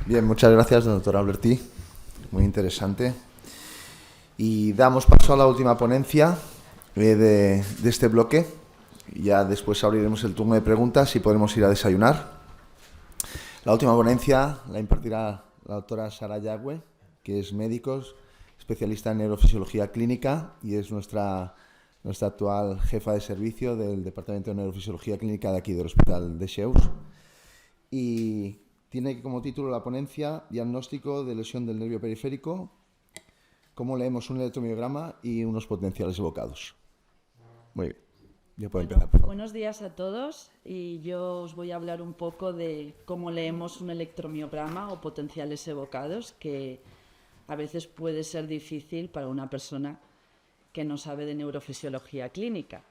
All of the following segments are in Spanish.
Bien, muchas gracias, doctora Albertí. Muy interesante. Y damos paso a la última ponencia de este bloque. Ya después abriremos el turno de preguntas y podremos ir a desayunar. La última ponencia la impartirá la doctora Sara Yagüe, que es médico, especialista en neurofisiología clínica y es nuestra actual jefa de servicio del Departamento de Neurofisiología Clínica de aquí, del Hospital de Sheus. Y tiene como título la ponencia Diagnóstico de lesión del nervio periférico, cómo leemos un electromiograma y unos potenciales evocados. Muy bien, ya puede empezar, por favor. Buenos días a todos y yo os voy a hablar un poco de cómo leemos un electromiograma o potenciales evocados, que a veces puede ser difícil para una persona que no sabe de neurofisiología clínica.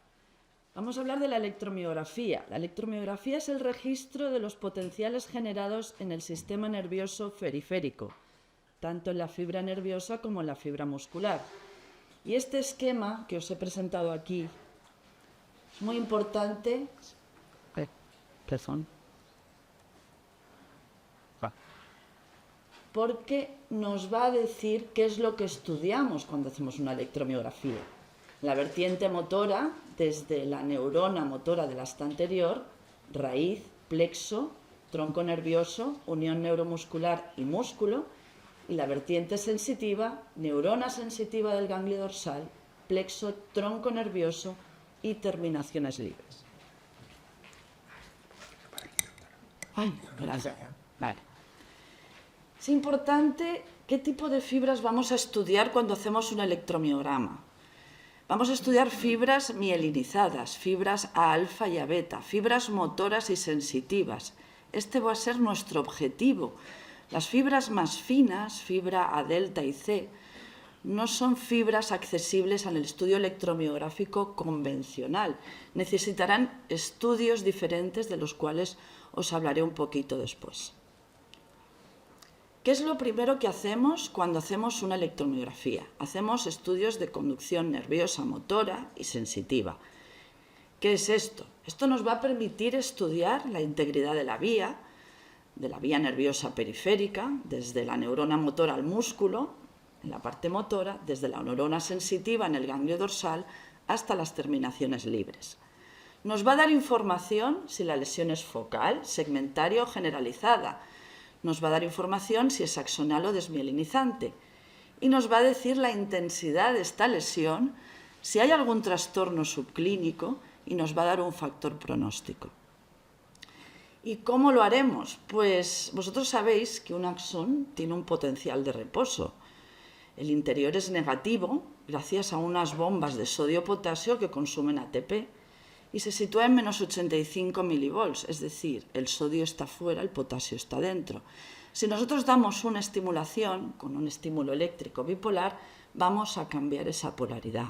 Vamos a hablar de la electromiografía. La electromiografía es el registro de los potenciales generados en el sistema nervioso periférico, tanto en la fibra nerviosa como en la fibra muscular. Y este esquema que os he presentado aquí es muy importante. Porque nos va a decir qué es lo que estudiamos cuando hacemos una electromiografía. La vertiente motora, desde la neurona motora del asta anterior, raíz, plexo, tronco nervioso, unión neuromuscular y músculo, y la vertiente sensitiva, neurona sensitiva del ganglio dorsal, plexo, tronco nervioso y terminaciones libres. Gracias. Vale. Es importante qué tipo de fibras vamos a estudiar cuando hacemos un electromiograma. Vamos a estudiar fibras mielinizadas, fibras A alfa y A beta, fibras motoras y sensitivas. Este va a ser nuestro objetivo. Las fibras más finas, fibra A delta y C, no son fibras accesibles al estudio electromiográfico convencional. Necesitarán estudios diferentes de los cuales os hablaré un poquito después. ¿Qué es lo primero que hacemos cuando hacemos una electromiografía? Hacemos estudios de conducción nerviosa, motora y sensitiva. ¿Qué es esto? Esto nos va a permitir estudiar la integridad de la vía nerviosa periférica, desde la neurona motora al músculo, en la parte motora, desde la neurona sensitiva en el ganglio dorsal hasta las terminaciones libres. Nos va a dar información si la lesión es focal, segmentaria o generalizada. Nos va a dar información si es axonal o desmielinizante y nos va a decir la intensidad de esta lesión, si hay algún trastorno subclínico y nos va a dar un factor pronóstico. ¿Y cómo lo haremos? Pues vosotros sabéis que un axón tiene un potencial de reposo. El interior es negativo gracias a unas bombas de sodio-potasio que consumen ATP y se sitúa en menos 85 milivolts, es decir, el sodio está fuera, el potasio está dentro. Si nosotros damos una estimulación con un estímulo eléctrico bipolar, vamos a cambiar esa polaridad.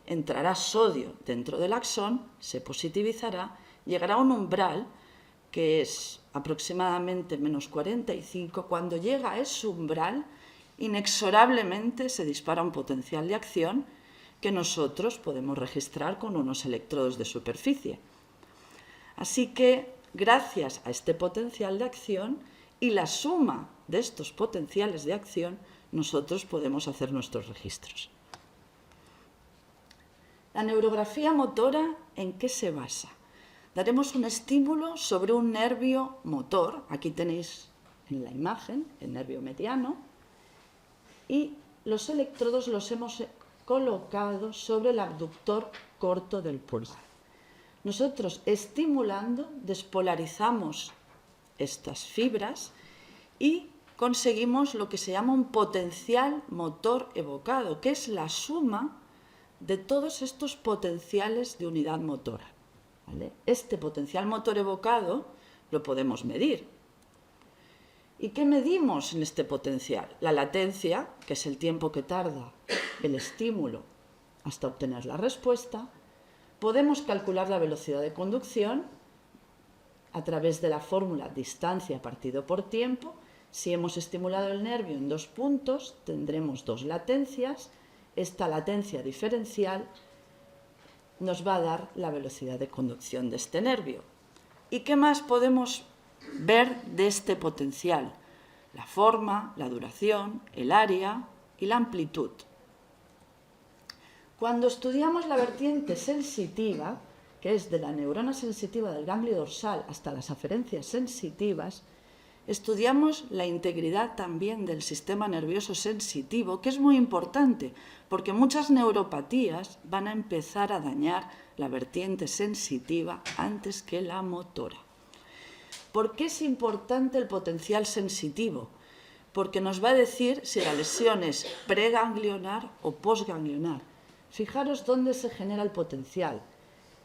Entrará sodio dentro del axón, se positivizará, llegará a un umbral que es aproximadamente menos 45. Cuando llega a ese umbral, inexorablemente se dispara un potencial de acción que nosotros podemos registrar con unos electrodos de superficie. Así que, gracias a este potencial de acción y la suma de estos potenciales de acción, nosotros podemos hacer nuestros registros. La neurografía motora, ¿en qué se basa? Daremos un estímulo sobre un nervio motor, aquí tenéis en la imagen el nervio mediano, y los electrodos los hemos colocado sobre el abductor corto del pulgar. Nosotros, estimulando, despolarizamos estas fibras y conseguimos lo que se llama un potencial motor evocado, que es la suma de todos estos potenciales de unidad motora. ¿Vale? Este potencial motor evocado lo podemos medir. ¿Y qué medimos en este potencial? La latencia, que es el tiempo que tarda el estímulo hasta obtener la respuesta. Podemos calcular la velocidad de conducción a través de la fórmula distancia partido por tiempo. Si hemos estimulado el nervio en 2 puntos, tendremos 2 latencias. Esta latencia diferencial nos va a dar la velocidad de conducción de este nervio. ¿Y qué más podemos ver de este potencial? la forma, la duración, el área y la amplitud. Cuando estudiamos la vertiente sensitiva, que es de la neurona sensitiva del ganglio dorsal hasta las aferencias sensitivas, estudiamos la integridad también del sistema nervioso sensitivo, que es muy importante, porque muchas neuropatías van a empezar a dañar la vertiente sensitiva antes que la motora. ¿Por qué es importante el potencial sensitivo? Porque nos va a decir si la lesión es preganglionar o posganglionar. Fijaros dónde se genera el potencial.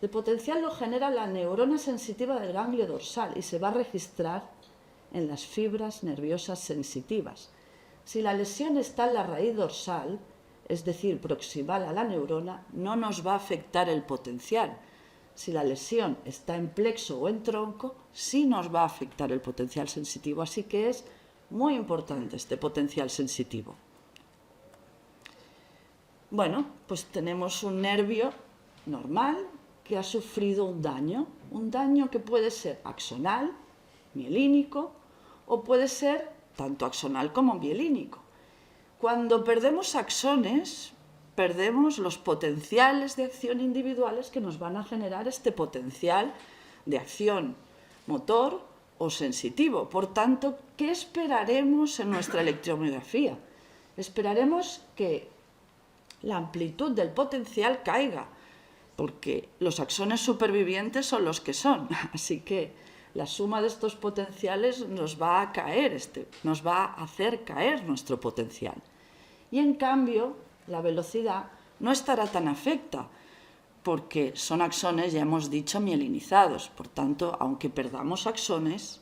El potencial lo genera la neurona sensitiva del ganglio dorsal y se va a registrar en las fibras nerviosas sensitivas. Si la lesión está en la raíz dorsal, es decir, proximal a la neurona, no nos va a afectar el potencial. Si la lesión está en plexo o en tronco, sí nos va a afectar el potencial sensitivo. Así que es muy importante este potencial sensitivo. Bueno, pues tenemos un nervio normal que ha sufrido un daño que puede ser axonal, mielínico, o puede ser tanto axonal como mielínico. Cuando perdemos axones, perdemos los potenciales de acción individuales que nos van a generar este potencial de acción motor o sensitivo. Por tanto, ¿qué esperaremos en nuestra electromiografía? Esperaremos que la amplitud del potencial caiga, porque los axones supervivientes son los que son, así que la suma de estos potenciales nos va a hacer caer nuestro potencial. Y en cambio, la velocidad no estará tan afecta, porque son axones, ya hemos dicho, mielinizados. Por tanto, aunque perdamos axones,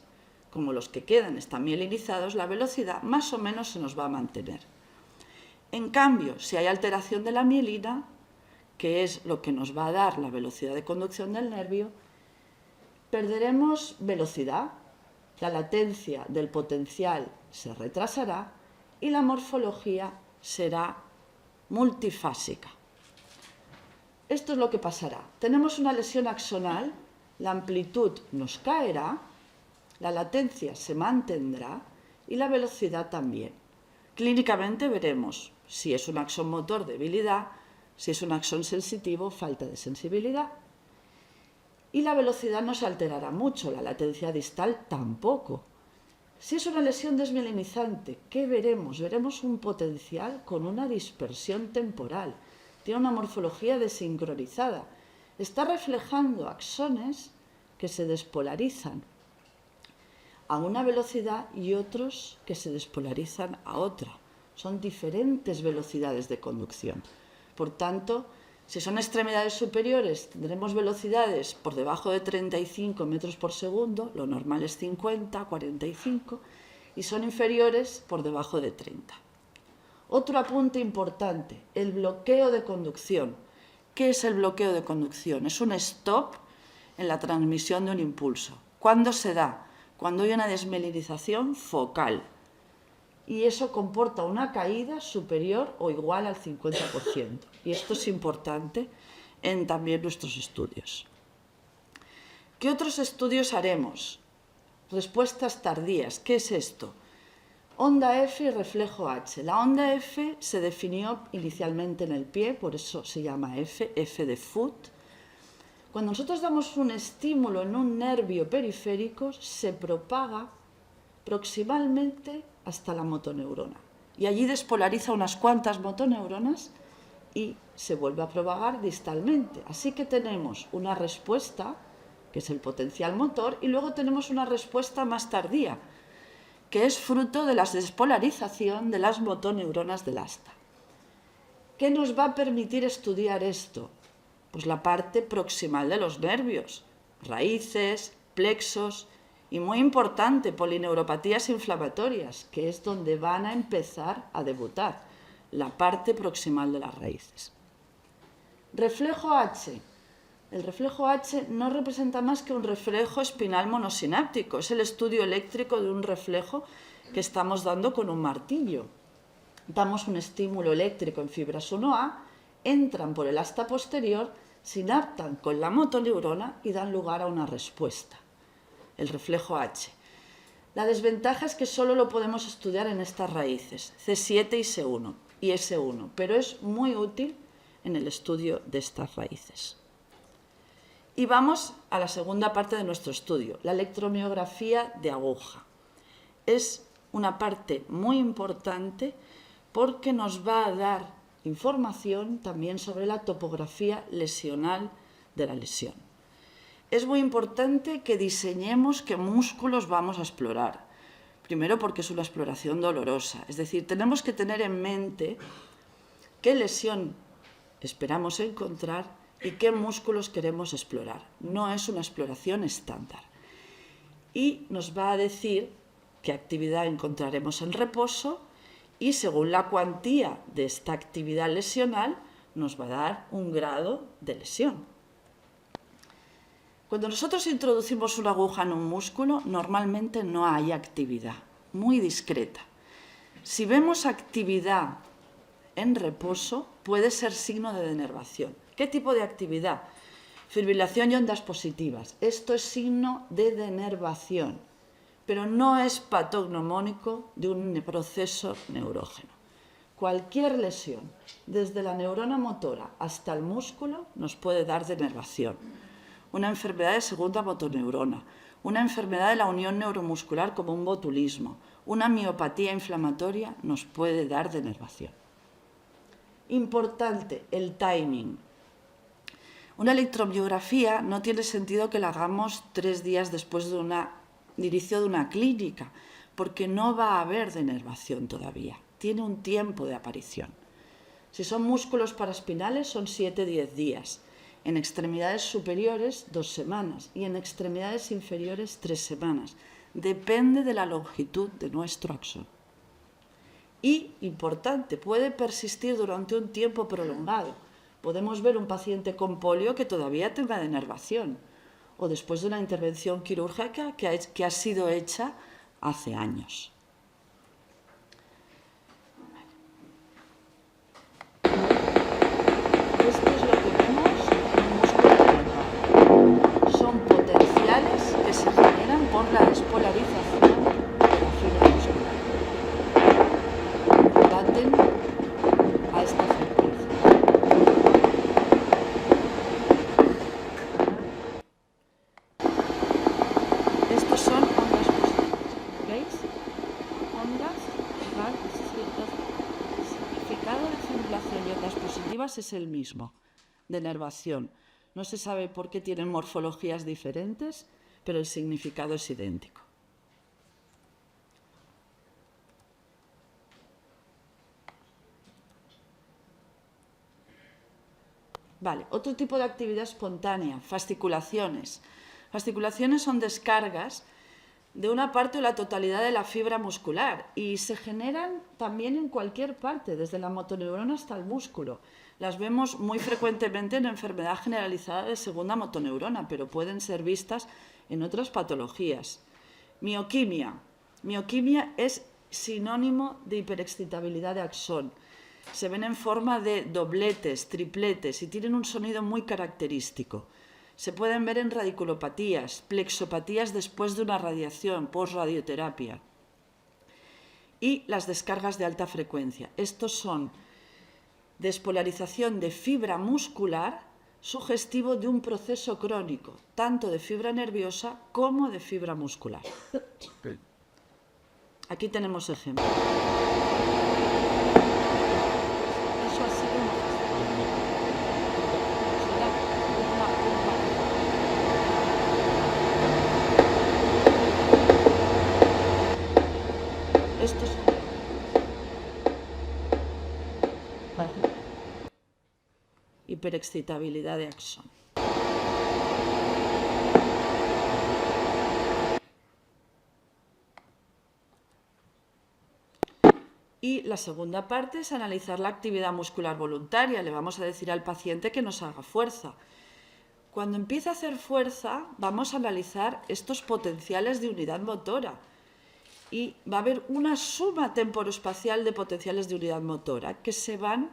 como los que quedan están mielinizados, la velocidad más o menos se nos va a mantener. En cambio, si hay alteración de la mielina, que es lo que nos va a dar la velocidad de conducción del nervio, perderemos velocidad, la latencia del potencial se retrasará y la morfología será multifásica. Esto es lo que pasará. Tenemos una lesión axonal, la amplitud nos caerá, la latencia se mantendrá y la velocidad también. Clínicamente veremos si es un axón motor, debilidad, si es un axón sensitivo, falta de sensibilidad. Y la velocidad no se alterará mucho, la latencia distal tampoco. Si es una lesión desmielinizante, ¿qué veremos? Veremos un potencial con una dispersión temporal. Tiene una morfología desincronizada. Está reflejando axones que se despolarizan a una velocidad y otros que se despolarizan a otra. Son diferentes velocidades de conducción. Por tanto, si son extremidades superiores, tendremos velocidades por debajo de 35 metros por segundo, lo normal es 50, 45, y son inferiores por debajo de 30. Otro apunte importante, el bloqueo de conducción. ¿Qué es el bloqueo de conducción? Es un stop en la transmisión de un impulso. ¿Cuándo se da? Cuando hay una desmielinización focal. Y eso comporta una caída superior o igual al 50%. Y esto es importante en también nuestros estudios. ¿Qué otros estudios haremos? Respuestas tardías. ¿Qué es esto? Onda F y reflejo H. La onda F se definió inicialmente en el pie, por eso se llama F de foot. Cuando nosotros damos un estímulo en un nervio periférico, se propaga proximalmente hasta la motoneurona. Y allí despolariza unas cuantas motoneuronas y se vuelve a propagar distalmente. Así que tenemos una respuesta, que es el potencial motor, y luego tenemos una respuesta más tardía, que es fruto de la despolarización de las motoneuronas del asta. ¿Qué nos va a permitir estudiar esto? Pues la parte proximal de los nervios, raíces, plexos y, muy importante, polineuropatías inflamatorias, que es donde van a empezar a debutar, la parte proximal de las raíces. Reflejo H. El reflejo H no representa más que un reflejo espinal monosináptico. Es el estudio eléctrico de un reflejo que estamos dando con un martillo. Damos un estímulo eléctrico en fibras 1A, entran por el asta posterior, sinaptan con la motoneurona y dan lugar a una respuesta, el reflejo H. La desventaja es que solo lo podemos estudiar en estas raíces, C7 y S1, pero es muy útil en el estudio de estas raíces. Y vamos a la segunda parte de nuestro estudio, la electromiografía de aguja. Es una parte muy importante porque nos va a dar información también sobre la topografía lesional de la lesión. Es muy importante que diseñemos qué músculos vamos a explorar. Primero porque es una exploración dolorosa, es decir, tenemos que tener en mente qué lesión esperamos encontrar y qué músculos queremos explorar. No es una exploración estándar. Y nos va a decir qué actividad encontraremos en reposo y según la cuantía de esta actividad lesional nos va a dar un grado de lesión. Cuando nosotros introducimos una aguja en un músculo, normalmente no hay actividad, muy discreta. Si vemos actividad en reposo, puede ser signo de denervación. ¿Qué tipo de actividad? Fibrilación y ondas positivas. Esto es signo de denervación, pero no es patognomónico de un proceso neurógeno. Cualquier lesión, desde la neurona motora hasta el músculo, nos puede dar denervación. Una enfermedad de segunda motoneurona, una enfermedad de la unión neuromuscular como un botulismo, una miopatía inflamatoria nos puede dar denervación. Importante, el timing. Una electromiografía no tiene sentido que la hagamos 3 días después de inicio de una clínica, porque no va a haber denervación todavía. Tiene un tiempo de aparición. Si son músculos paraespinales son 7-10 días. En extremidades superiores 2 semanas y en extremidades inferiores 3 semanas. Depende de la longitud de nuestro axón. Y, importante, puede persistir durante un tiempo prolongado. Podemos ver un paciente con polio que todavía tenga denervación o después de una intervención quirúrgica que ha sido hecha hace años. Esto es lo que vemos en un músculo denervado. Son potenciales que se generan por la despolarización de la fibra muscular. Laten a esta frecuencia. Estos son ondas positivas. ¿Veis? Ondas, el significado de fibrilación y ondas positivas es el mismo, denervación. No se sabe por qué tienen morfologías diferentes, pero el significado es idéntico. Vale, otro tipo de actividad espontánea, fasciculaciones. Fasciculaciones son descargas de una parte o la totalidad de la fibra muscular y se generan también en cualquier parte, desde la motoneurona hasta el músculo. Las vemos muy frecuentemente en enfermedad generalizada de segunda motoneurona, pero pueden ser vistas en otras patologías. Mioquimia. Mioquimia es sinónimo de hiperexcitabilidad de axón. Se ven en forma de dobletes, tripletes y tienen un sonido muy característico. Se pueden ver en radiculopatías, plexopatías después de una radiación, posradioterapia. Y las descargas de alta frecuencia. Estos son despolarización de fibra muscular sugestivo de un proceso crónico, tanto de fibra nerviosa como de fibra muscular. Aquí tenemos ejemplos. Eso ha sido una Estos hiperexcitabilidad de axón. Y la segunda parte es analizar la actividad muscular voluntaria. Le vamos a decir al paciente que nos haga fuerza. Cuando empieza a hacer fuerza, vamos a analizar estos potenciales de unidad motora. Y va a haber una suma temporoespacial de potenciales de unidad motora que se van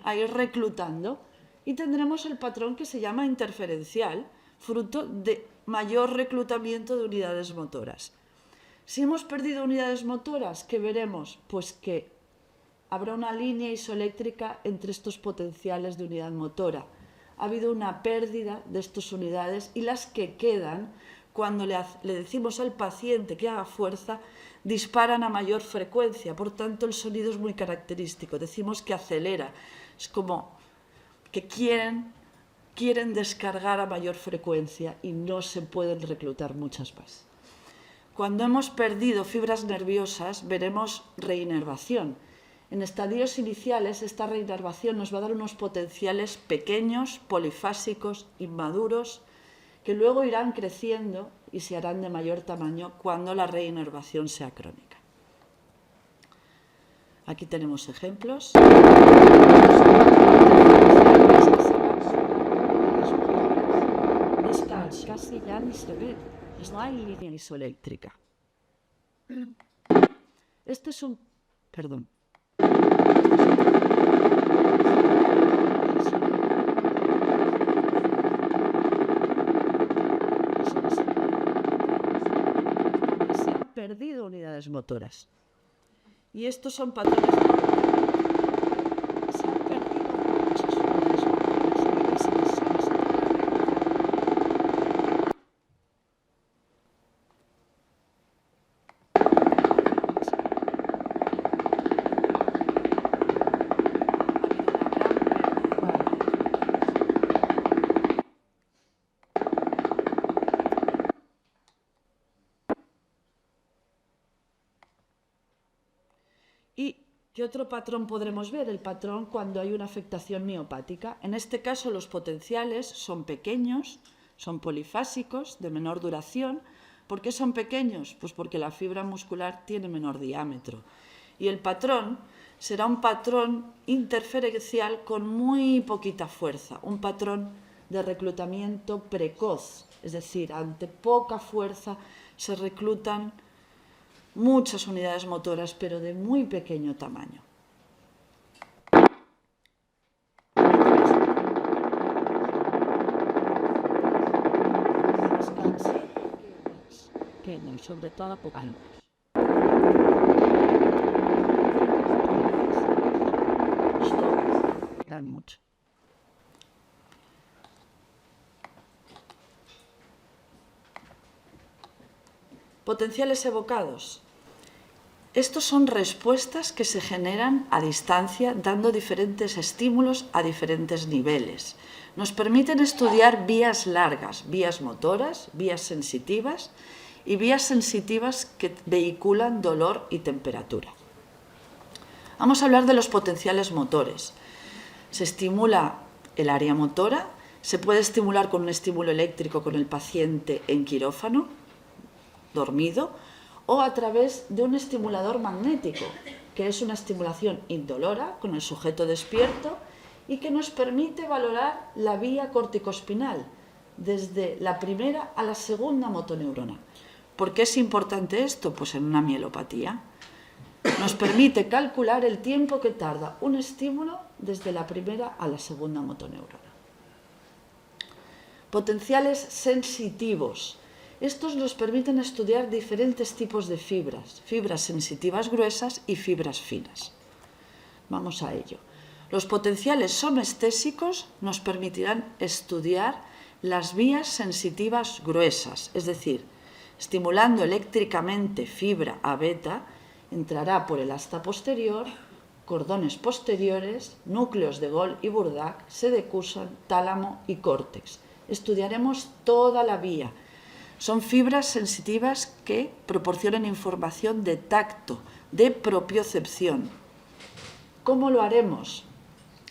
a ir reclutando y tendremos el patrón que se llama interferencial, fruto de mayor reclutamiento de unidades motoras. Si hemos perdido unidades motoras, ¿qué veremos? Pues que habrá una línea isoeléctrica entre estos potenciales de unidad motora. Ha habido una pérdida de estas unidades y las que quedan, cuando le decimos al paciente que haga fuerza, disparan a mayor frecuencia. Por tanto, el sonido es muy característico. Decimos que acelera. Es como que quieren descargar a mayor frecuencia y no se pueden reclutar muchas más. Cuando hemos perdido fibras nerviosas, veremos reinervación. En estadios iniciales, esta reinervación nos va a dar unos potenciales pequeños, polifásicos, inmaduros, que luego irán creciendo y se harán de mayor tamaño cuando la reinervación sea crónica. Aquí tenemos ejemplos. Casi ya ni se ve, no hay línea isoeléctrica. Este es un... Perdón. Se han perdido unidades motoras. Y estos son patrones. Se han perdido muchas unidades motoras. ¿Y qué otro patrón podremos ver? El patrón cuando hay una afectación miopática. En este caso, los potenciales son pequeños, son polifásicos, de menor duración. ¿Por qué son pequeños? Pues porque la fibra muscular tiene menor diámetro. Y el patrón será un patrón interferencial con muy poquita fuerza, un patrón de reclutamiento precoz, es decir, ante poca fuerza se reclutan muchas unidades motoras, pero de muy pequeño tamaño. Sobre todo por años. Dan mucho. Potenciales evocados. Estos son respuestas que se generan a distancia dando diferentes estímulos a diferentes niveles. Nos permiten estudiar vías largas, vías motoras, vías sensitivas y vías sensitivas que vehiculan dolor y temperatura. Vamos a hablar de los potenciales motores. Se estimula el área motora, se puede estimular con un estímulo eléctrico con el paciente en quirófano, dormido, o a través de un estimulador magnético, que es una estimulación indolora con el sujeto despierto y que nos permite valorar la vía corticoespinal desde la primera a la segunda motoneurona. ¿Por qué es importante esto? Pues en una mielopatía. Nos permite calcular el tiempo que tarda un estímulo desde la primera a la segunda motoneurona. Potenciales sensitivos. Estos nos permiten estudiar diferentes tipos de fibras, fibras sensitivas gruesas y fibras finas. Vamos a ello. Los potenciales somestésicos nos permitirán estudiar las vías sensitivas gruesas, es decir, estimulando eléctricamente fibra A beta, entrará por el asta posterior, cordones posteriores, núcleos de Gol y Burdack, se decusan, tálamo y córtex. Estudiaremos toda la vía. Son fibras sensitivas que proporcionan información de tacto, de propiocepción. ¿Cómo lo haremos?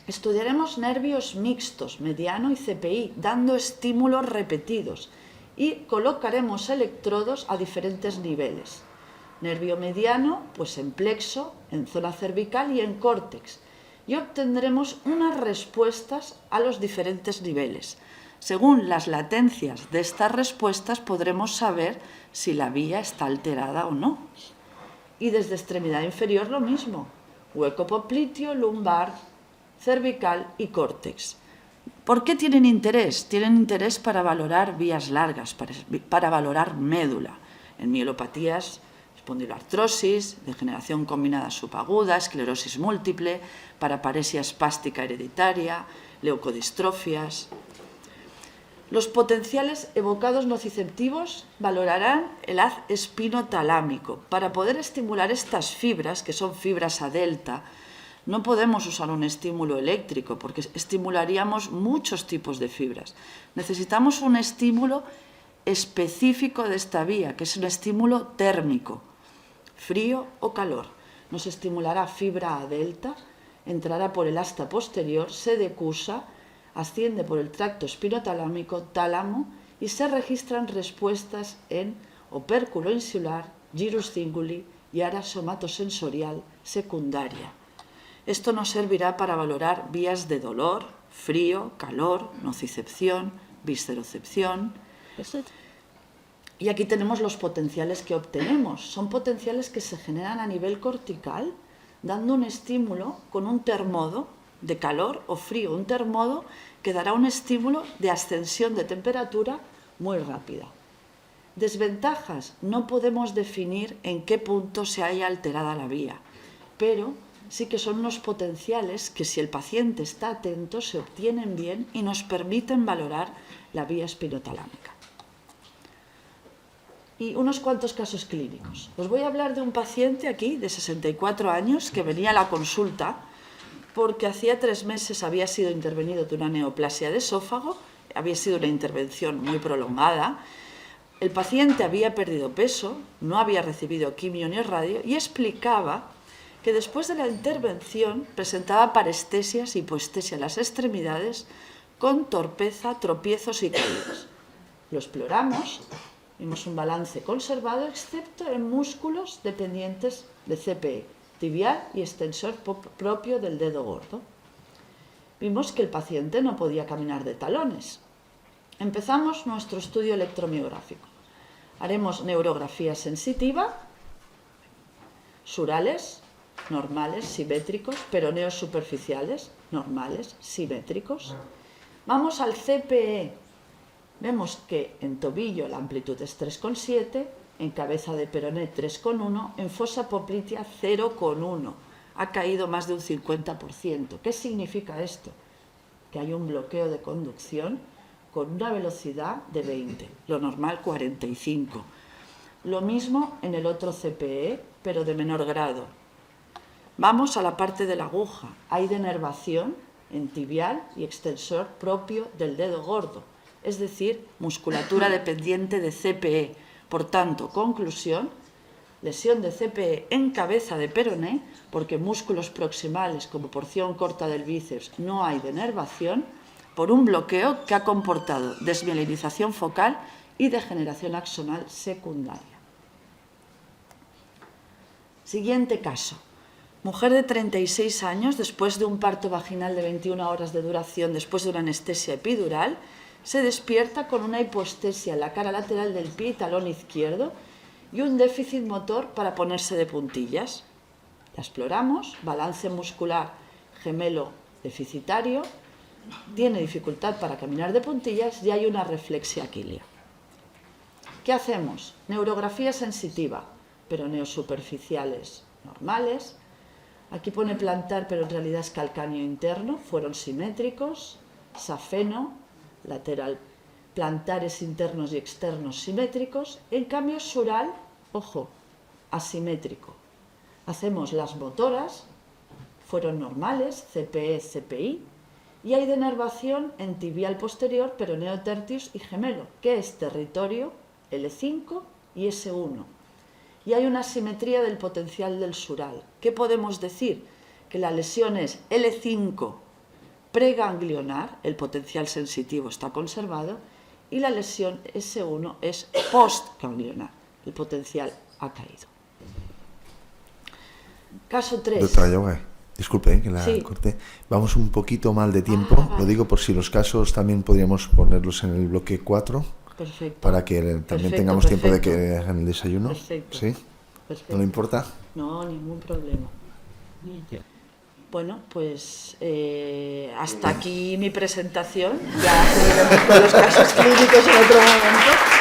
Estudiaremos nervios mixtos, mediano y CPI, dando estímulos repetidos y colocaremos electrodos a diferentes niveles. Nervio mediano, pues en plexo, en zona cervical y en córtex, y obtendremos unas respuestas a los diferentes niveles. Según las latencias de estas respuestas podremos saber si la vía está alterada o no. Y desde extremidad inferior lo mismo, hueco popliteo, lumbar, cervical y córtex. ¿Por qué tienen interés? Tienen interés para valorar vías largas, para valorar médula. En mielopatías espondiloartrosis, degeneración combinada subaguda, esclerosis múltiple, paraparesia espástica hereditaria, leucodistrofias. Los potenciales evocados nociceptivos valorarán el haz espinotalámico. Para poder estimular estas fibras, que son fibras A delta, no podemos usar un estímulo eléctrico porque estimularíamos muchos tipos de fibras. Necesitamos un estímulo específico de esta vía, que es un estímulo térmico, frío o calor. Nos estimulará fibra A delta, entrará por el asta posterior, se decusa, asciende por el tracto espinotalámico, tálamo, y se registran respuestas en opérculo insular, gyrus cinguli y área somatosensorial secundaria. Esto nos servirá para valorar vías de dolor, frío, calor, nocicepción, viscerocepción. Y aquí tenemos los potenciales que obtenemos. Son potenciales que se generan a nivel cortical, dando un estímulo con un termodo de calor o frío, un termodo que dará un estímulo de ascensión de temperatura muy rápida. Desventajas: no podemos definir en qué punto se haya alterada la vía, pero sí que son unos potenciales que, si el paciente está atento, se obtienen bien y nos permiten valorar la vía espinotalámica. Y unos cuantos casos clínicos. Os voy a hablar de un paciente aquí de 64 años que venía a la consulta porque hacía 3 meses había sido intervenido de una neoplasia de esófago, había sido una intervención muy prolongada. El paciente había perdido peso, no había recibido quimio ni radio y explicaba que después de la intervención presentaba parestesias y hipoestesia en las extremidades con torpeza, tropiezos y caídas. Lo exploramos, vimos un balance conservado excepto en músculos dependientes de CPE, tibial y extensor propio del dedo gordo. Vimos que el paciente no podía caminar de talones. Empezamos nuestro estudio electromiográfico. Haremos neurografía sensitiva, surales, normales, simétricos, peroneos superficiales, normales, simétricos. Vamos al CPE. Vemos que en tobillo la amplitud es 3,7, en cabeza de peroné 3,1, en fosa poplitea 0,1. Ha caído más de un 50%. ¿Qué significa esto? Que hay un bloqueo de conducción con una velocidad de 20, lo normal 45. Lo mismo en el otro CPE, pero de menor grado. Vamos a la parte de la aguja. Hay denervación en tibial y extensor propio del dedo gordo, es decir, musculatura dependiente de CPE. Por tanto, conclusión, lesión de CPE en cabeza de peroné, porque músculos proximales como porción corta del bíceps no hay denervación, por un bloqueo que ha comportado desmielinización focal y degeneración axonal secundaria. Siguiente caso. Mujer de 36 años, después de un parto vaginal de 21 horas de duración, después de una anestesia epidural, se despierta con una hipoestesia en la cara lateral del pie y talón izquierdo y un déficit motor para ponerse de puntillas. La exploramos, balance muscular gemelo deficitario, tiene dificultad para caminar de puntillas y hay una reflexia aquilia. ¿Qué hacemos? Neurografía sensitiva, peroneos superficiales normales. Aquí pone plantar, pero en realidad es calcáneo interno, fueron simétricos, safeno, lateral, plantares internos y externos simétricos. En cambio, sural, ojo, asimétrico. Hacemos las motoras, fueron normales, CPE, CPI, y hay denervación en tibial posterior, peroneo tertius y gemelo, que es territorio L5 y S1. Y hay una asimetría del potencial del sural. ¿Qué podemos decir? Que la lesión es L5 preganglionar, el potencial sensitivo está conservado, y la lesión S1 es postganglionar, el potencial ha caído. Caso 3. Doctora Yagué, disculpe que la corté. Vamos un poquito mal de tiempo. Lo digo por si los casos también podríamos ponerlos en el bloque 4. Perfecto. Para que también tengamos tiempo de que hagan el desayuno. Perfecto. ¿Sí? Perfecto. ¿No le importa? No, ningún problema. Bueno, pues hasta aquí mi presentación. Ya seguiremos con los casos clínicos en otro momento.